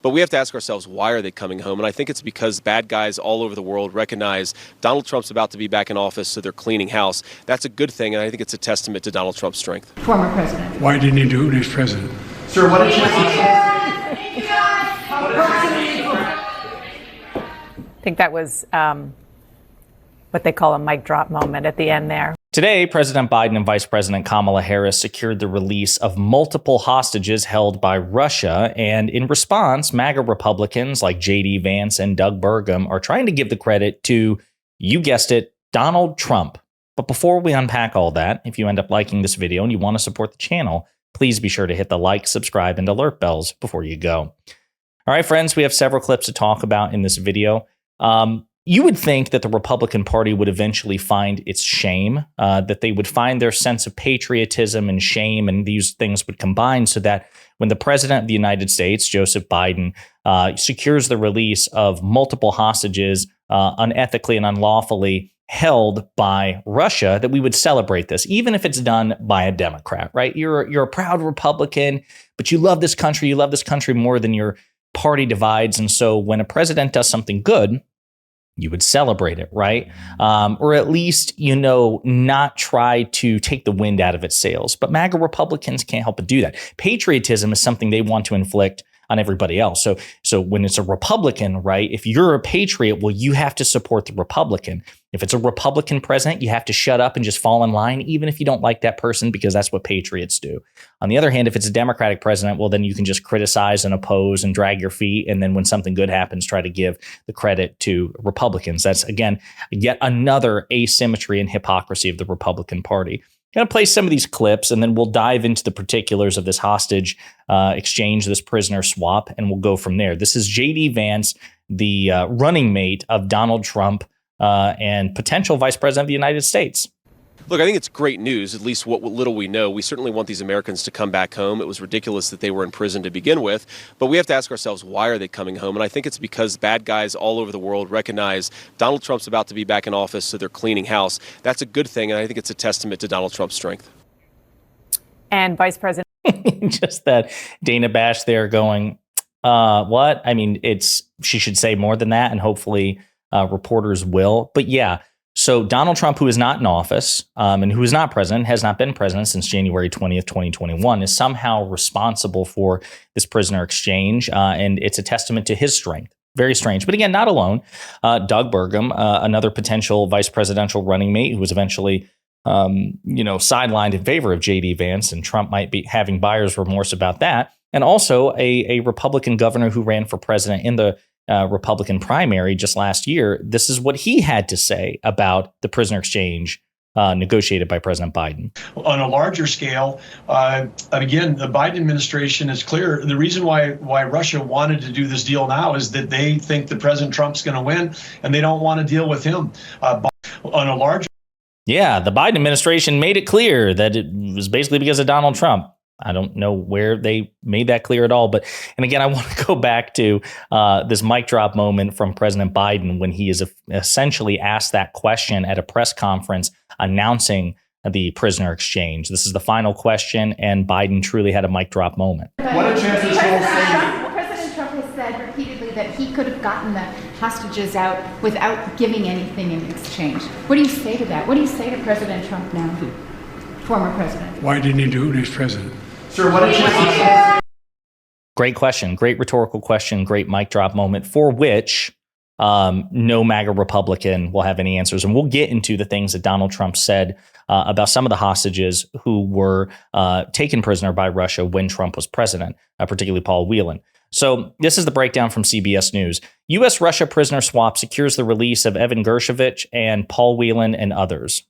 But we have to ask ourselves, why are they coming home? And I think it's because bad guys all over the world recognize Donald Trump's about to be back in office, so they're cleaning house. That's a good thing, and I think it's a testament to Donald Trump's strength. Former president. Why didn't he do it when he was president? Sir, what a chance. I think that was what they call a mic drop moment at the end there. Today, President Biden and Vice President Kamala Harris secured the release of multiple hostages held by Russia. And in response, MAGA Republicans like J.D. Vance and Doug Bergum are trying to give the credit to, you guessed it, Donald Trump. But before we unpack all that, if you end up liking this video and you want to support the channel, please be sure to hit the like, subscribe, and alert bells before you go. All right, friends, we have several clips to talk about in this video. You would think that the Republican Party would eventually find its shame, that they would find their sense of patriotism and shame, and these things would combine so that when the president of the United States, Joseph Biden, secures the release of multiple hostages unethically and unlawfully held by Russia, that we would celebrate this, even if it's done by a Democrat, right? You're a proud Republican, but you love this country. You love this country more than your party divides. And so when a president does something good, you would celebrate it, right? Or at least, not try to take the wind out of its sails. But MAGA Republicans can't help but do that. Patriotism is something they want to inflict on everybody else. So when it's a Republican, right, if you're a patriot, well, you have to support the Republican. If it's a Republican president, you have to shut up and just fall in line, even if you don't like that person, because that's what patriots do. On the other hand, if it's a Democratic president, well, then you can just criticize and oppose and drag your feet. And then when something good happens, try to give the credit to Republicans. That's, again, yet another asymmetry and hypocrisy of the Republican Party. I'm going to play some of these clips, and then we'll dive into the particulars of this hostage exchange, this prisoner swap, and we'll go from there. This is J.D. Vance, the running mate of Donald Trump and potential vice president of the United States. Look, I think it's great news, at least what little we know. We certainly want these Americans to come back home. It was ridiculous that they were in prison to begin with, but we have to ask ourselves, why are they coming home? And I think it's because bad guys all over the world recognize Donald Trump's about to be back in office, so they're cleaning house. That's a good thing, and I think it's a testament to Donald Trump's strength. And Vice President. Just that Dana Bash there going, what? I mean, she should say more than that, and hopefully reporters will. But yeah. So Donald Trump, who is not in office and who is not president, has not been president since January 20th, 2021, is somehow responsible for this prisoner exchange. And it's a testament to his strength. Very strange. But again, not alone. Doug Bergum, another potential vice presidential running mate who was eventually, sidelined in favor of J.D. Vance, and Trump might be having buyer's remorse about that. And also a Republican governor who ran for president in the Republican primary just last year. This is what he had to say about the prisoner exchange negotiated by President Biden. On a larger scale, again, the Biden administration is clear. The reason why Russia wanted to do this deal now is that they think that President Trump's going to win, and they don't want to deal with him. On a larger. Yeah, the Biden administration made it clear that it was basically because of Donald Trump. I don't know where they made that clear at all. And again, I want to go back to this mic drop moment from President Biden when he is essentially asked that question at a press conference announcing the prisoner exchange. This is the final question, and Biden truly had a mic drop moment. What a chance this whole thing. President Trump has said repeatedly that he could have gotten the hostages out without giving anything in exchange. What do you say to that? What do you say to President Trump now, former president? Why didn't he do it when he was president? Sir, what a chance. Great question. Great rhetorical question. Great mic drop moment for which no MAGA Republican will have any answers. And we'll get into the things that Donald Trump said about some of the hostages who were taken prisoner by Russia when Trump was president, particularly Paul Whelan. So this is the breakdown from CBS News. U.S.-Russia prisoner swap secures the release of Evan Gershkovich and Paul Whelan and others.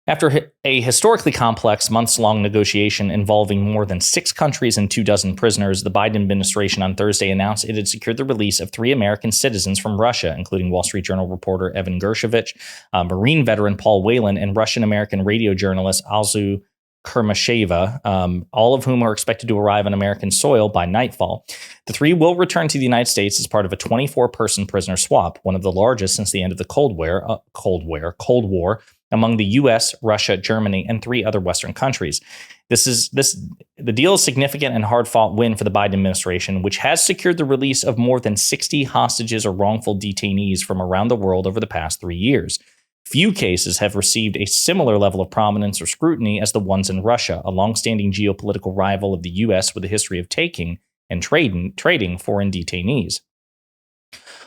After a historically complex months-long negotiation involving more than 6 countries and 24 prisoners, the Biden administration on Thursday announced it had secured the release of 3 American citizens from Russia, including Wall Street Journal reporter Evan Gershkovich, Marine veteran Paul Whelan, and Russian-American radio journalist Alzu Kermasheva, all of whom are expected to arrive on American soil by nightfall. The 3 will return to the United States as part of a 24-person prisoner swap, one of the largest since the end of the Cold War, among the U.S., Russia, Germany, and 3 other Western countries. The deal is a significant and hard-fought win for the Biden administration, which has secured the release of more than 60 hostages or wrongful detainees from around the world over the past 3 years. Few cases have received a similar level of prominence or scrutiny as the ones in Russia, a longstanding geopolitical rival of the U.S. with a history of taking and trading foreign detainees.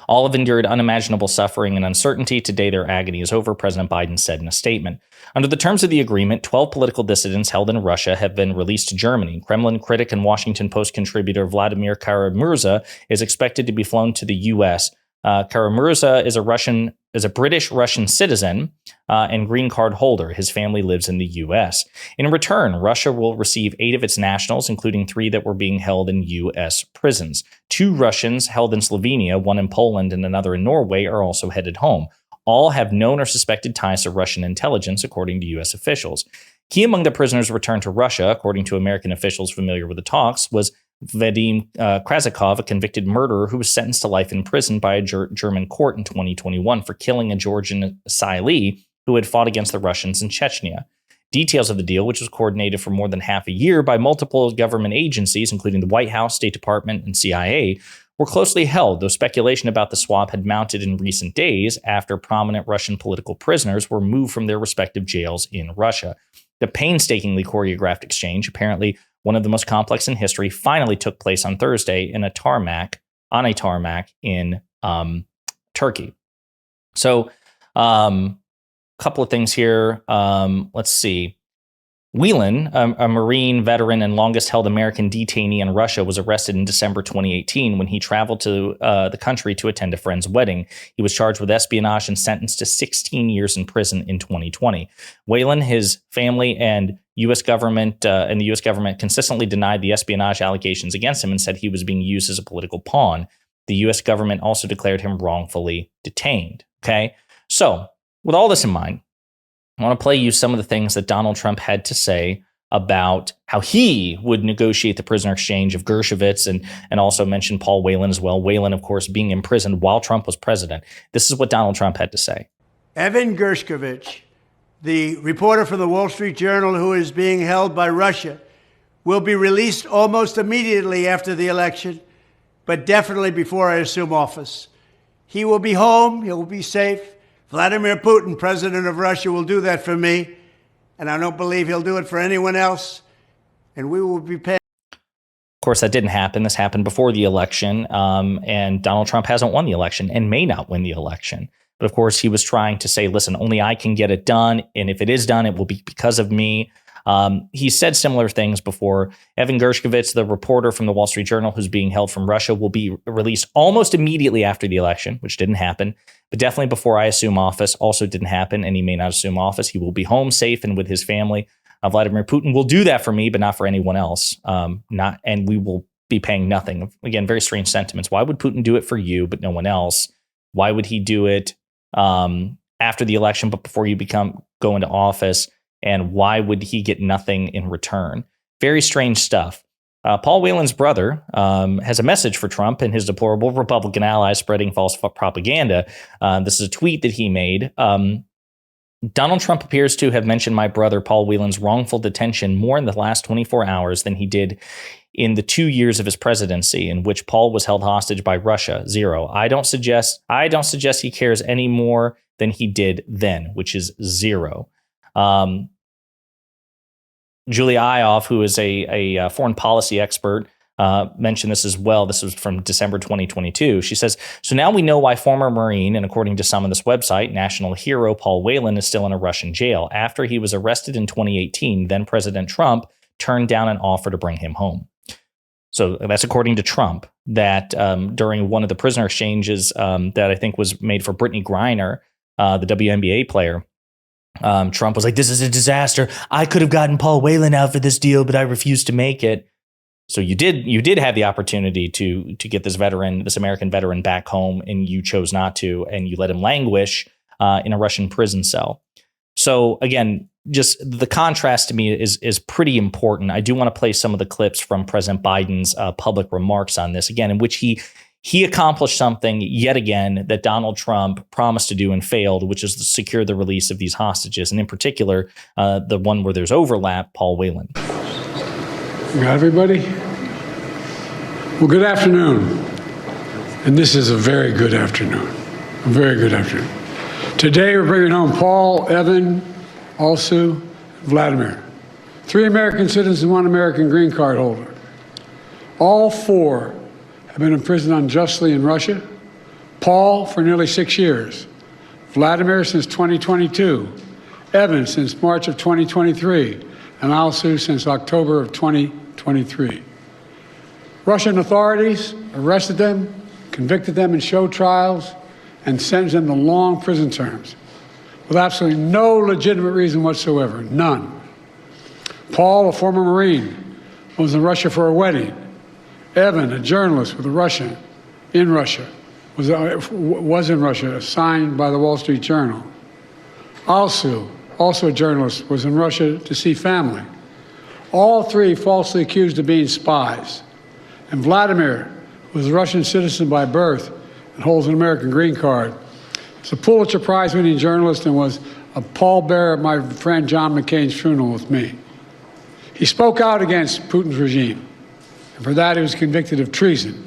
All have endured unimaginable suffering and uncertainty. Today, their agony is over, President Biden said in a statement. Under the terms of the agreement, 12 political dissidents held in Russia have been released to Germany. Kremlin critic and Washington Post contributor Vladimir Kara-Murza is expected to be flown to the U.S. Kara-Murza is a British Russian citizen and green card holder. His family lives in the U.S. In return, Russia will receive 8 of its nationals, including 3 that were being held in U.S. prisons. 2 Russians held in Slovenia, 1 in Poland, and another in Norway are also headed home. All have known or suspected ties to Russian intelligence, according to U.S. officials. Key among the prisoners returned to Russia, according to American officials familiar with the talks, was Vadim Krazikov, a convicted murderer who was sentenced to life in prison by a German court in 2021 for killing a Georgian asylee who had fought against the Russians in Chechnya. Details of the deal, which was coordinated for more than half a year by multiple government agencies, including the White House, State Department, and CIA, were closely held, though speculation about the swap had mounted in recent days after prominent Russian political prisoners were moved from their respective jails in Russia. The painstakingly choreographed exchange, apparently one of the most complex in history, finally took place on Thursday on a tarmac in Turkey. So, couple of things here. Let's see. Whelan, a Marine veteran and longest-held American detainee in Russia, was arrested in December 2018 when he traveled to the country to attend a friend's wedding. He was charged with espionage and sentenced to 16 years in prison in 2020. Whelan, his family, and the U.S. government consistently denied the espionage allegations against him and said he was being used as a political pawn. The U.S. government also declared him wrongfully detained. Okay, so with all this in mind, I want to play you some of the things that Donald Trump had to say about how he would negotiate the prisoner exchange of Dershowitz and also mention Paul Whelan as well. Whelan, of course, being imprisoned while Trump was president. This is what Donald Trump had to say. Evan Gershkovich, the reporter from the Wall Street Journal who is being held by Russia, will be released almost immediately after the election, but definitely before I assume office. He will be home. He will be safe. Vladimir Putin, president of Russia, will do that for me, and I don't believe he'll do it for anyone else, and we will be paying. Of course, that didn't happen. This happened before the election, and Donald Trump hasn't won the election and may not win the election. But of course, he was trying to say, listen, only I can get it done, and if it is done, it will be because of me. He said similar things before. Evan Gershkovich, the reporter from the Wall Street Journal who's being held from Russia, will be released almost immediately after the election, which didn't happen, but definitely before I assume office, also didn't happen, and he may not assume office. He will be home safe and with his family. Vladimir Putin will do that for me, but not for anyone else. And we will be paying nothing. Again, very strange sentiments. Why would Putin do it for you, but no one else? Why would he do it after the election, but before you go into office? And why would he get nothing in return? Very strange stuff. Paul Whelan's brother has a message for Trump and his deplorable Republican allies spreading false propaganda. This is a tweet that he made. Donald Trump appears to have mentioned my brother Paul Whelan's wrongful detention more in the last 24 hours than he did in the 2 years of his presidency, in which Paul was held hostage by Russia. 0. I don't suggest he cares any more than he did then, which is 0. Julia Ioffe, who is a foreign policy expert, mentioned this as well. This was from December 2022. She says, so now we know why former Marine, and according to some of this website, national hero Paul Whelan is still in a Russian jail. After he was arrested in 2018, then President Trump turned down an offer to bring him home. So that's according to Trump, that during one of the prisoner exchanges that I think was made for Brittany Griner, the WNBA player, Trump was like, this is a disaster. I could have gotten Paul Whelan out for this deal, but I refused to make it. So you did have the opportunity to get this American veteran back home, and you chose not to, and you let him languish in a Russian prison cell. So again, just the contrast to me is pretty important. I do want to play some of the clips from President Biden's public remarks on this, again, in which he he accomplished something yet again that Donald Trump promised to do and failed, which is to secure the release of these hostages, and in particular, the one where there's overlap, Paul Whelan. You got everybody? Well, good afternoon. And this is a very good afternoon. A very good afternoon. Today, we're bringing home Paul, Evan, Alsu, Vladimir. 3 American citizens and 1 American green card holder. All 4 have been imprisoned unjustly in Russia. Paul for nearly 6 years. Vladimir since 2022. Evan since March of 2023. And Alsu since October of 2023. Russian authorities arrested them, convicted them in show trials, and sentenced them to long prison terms with absolutely no legitimate reason whatsoever, none. Paul, a former Marine, was in Russia for a wedding. Evan, a journalist with a Russian in Russia, was in Russia, assigned by the Wall Street Journal. Alsu, also a journalist, was in Russia to see family. All 3 falsely accused of being spies. And Vladimir was a Russian citizen by birth and holds an American green card. He's a Pulitzer Prize-winning journalist and was a pallbearer at my friend John McCain's funeral with me. He spoke out against Putin's regime. And for that, he was convicted of treason.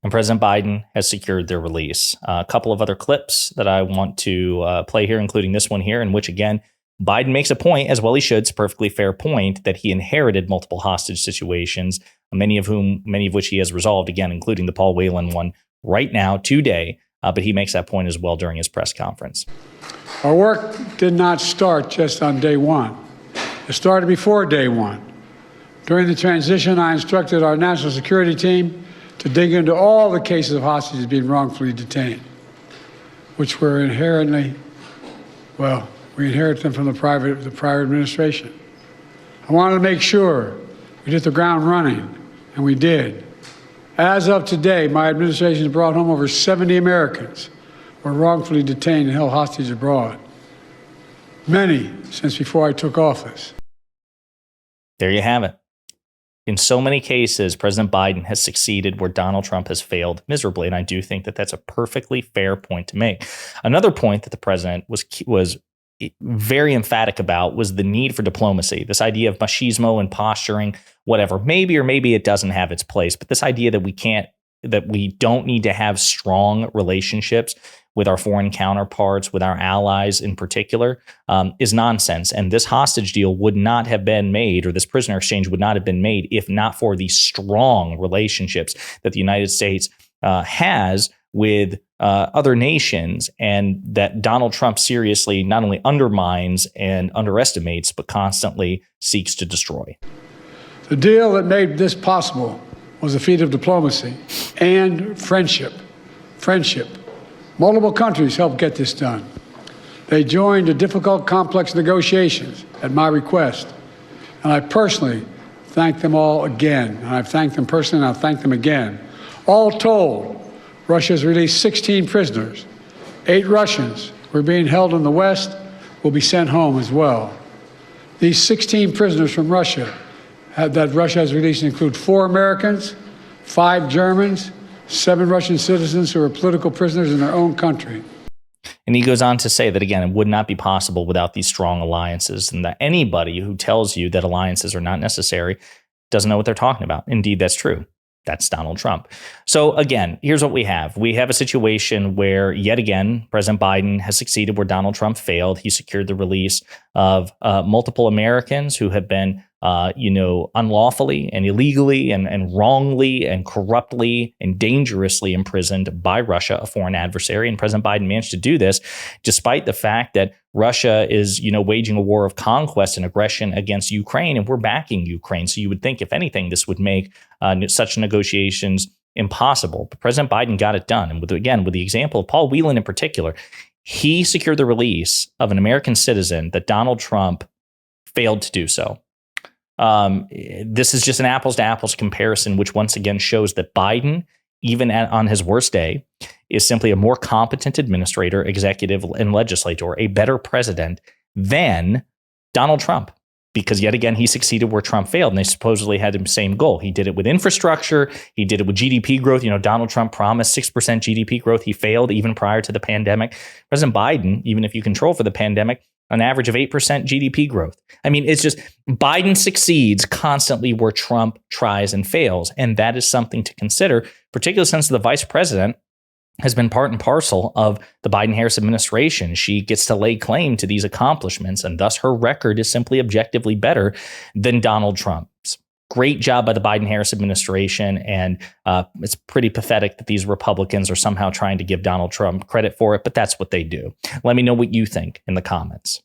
And President Biden has secured their release. A couple of other clips that I want to play here, including this one here, in which, again, Biden makes a point, as well he should, it's a perfectly fair point, that he inherited multiple hostage situations, many of which he has resolved, again, including the Paul Whelan one right now, today. But he makes that point as well during his press conference. Our work did not start just on day 1. It started before day 1. During the transition, I instructed our national security team to dig into all the cases of hostages being wrongfully detained, which were inherently, well, we inherit them from the prior administration. I wanted to make sure we hit the ground running, and we did. As of today, my administration has brought home over 70 Americans who were wrongfully detained and held hostage abroad. Many since before I took office. There you have it. In so many cases, President Biden has succeeded where Donald Trump has failed miserably, and I do think that that's a perfectly fair point to make. Another point that the president was very emphatic about was the need for diplomacy, this idea of machismo and posturing, whatever. Maybe or maybe it doesn't have its place, but this idea that we don't need to have strong relationships with our foreign counterparts, with our allies in particular, is nonsense. And this hostage deal would not have been made, or this prisoner exchange would not have been made, if not for the strong relationships that the United States has with other nations, and that Donald Trump seriously not only undermines and underestimates, but constantly seeks to destroy. The deal that made this possible was a feat of diplomacy and friendship. Multiple countries helped get this done. They joined the difficult, complex negotiations at my request. And I personally thank them all again. And I've thanked them personally, and I'll thank them again. All told, Russia has released 16 prisoners. 8 Russians who are being held in the West will be sent home as well. These 16 prisoners from Russia that Russia has released include 4 Americans, 5 Germans, 7 Russian citizens who are political prisoners in their own country. And he goes on to say that, again, it would not be possible without these strong alliances, and that anybody who tells you that alliances are not necessary doesn't know what they're talking about. Indeed, that's true. That's Donald Trump. So again, here's what we have. We have a situation where, yet again, President Biden has succeeded where Donald Trump failed. He secured the release of multiple Americans who have been unlawfully and illegally and wrongly and corruptly and dangerously imprisoned by Russia, a foreign adversary. And President Biden managed to do this despite the fact that Russia is, waging a war of conquest and aggression against Ukraine, and we're backing Ukraine. So you would think, if anything, this would make such negotiations impossible. But President Biden got it done. And with the example of Paul Whelan in particular, he secured the release of an American citizen that Donald Trump failed to do so. This is just an apples to apples comparison, which once again shows that Biden, even on his worst day, is simply a more competent administrator, executive, and legislator, a better president than Donald Trump. because yet again, he succeeded where Trump failed, and they supposedly had the same goal. He did it with infrastructure. He did it with GDP growth. Donald Trump promised 6% GDP growth. He failed even prior to the pandemic. President Biden, even if you control for the pandemic, an average of 8% GDP growth. I mean, it's just Biden succeeds constantly where Trump tries and fails. And that is something to consider, particularly since the vice president has been part and parcel of the Biden-Harris administration. She gets to lay claim to these accomplishments, and thus her record is simply objectively better than Donald Trump's. Great job by the Biden-Harris administration, and it's pretty pathetic that these Republicans are somehow trying to give Donald Trump credit for it, but that's what they do. Let me know what you think in the comments.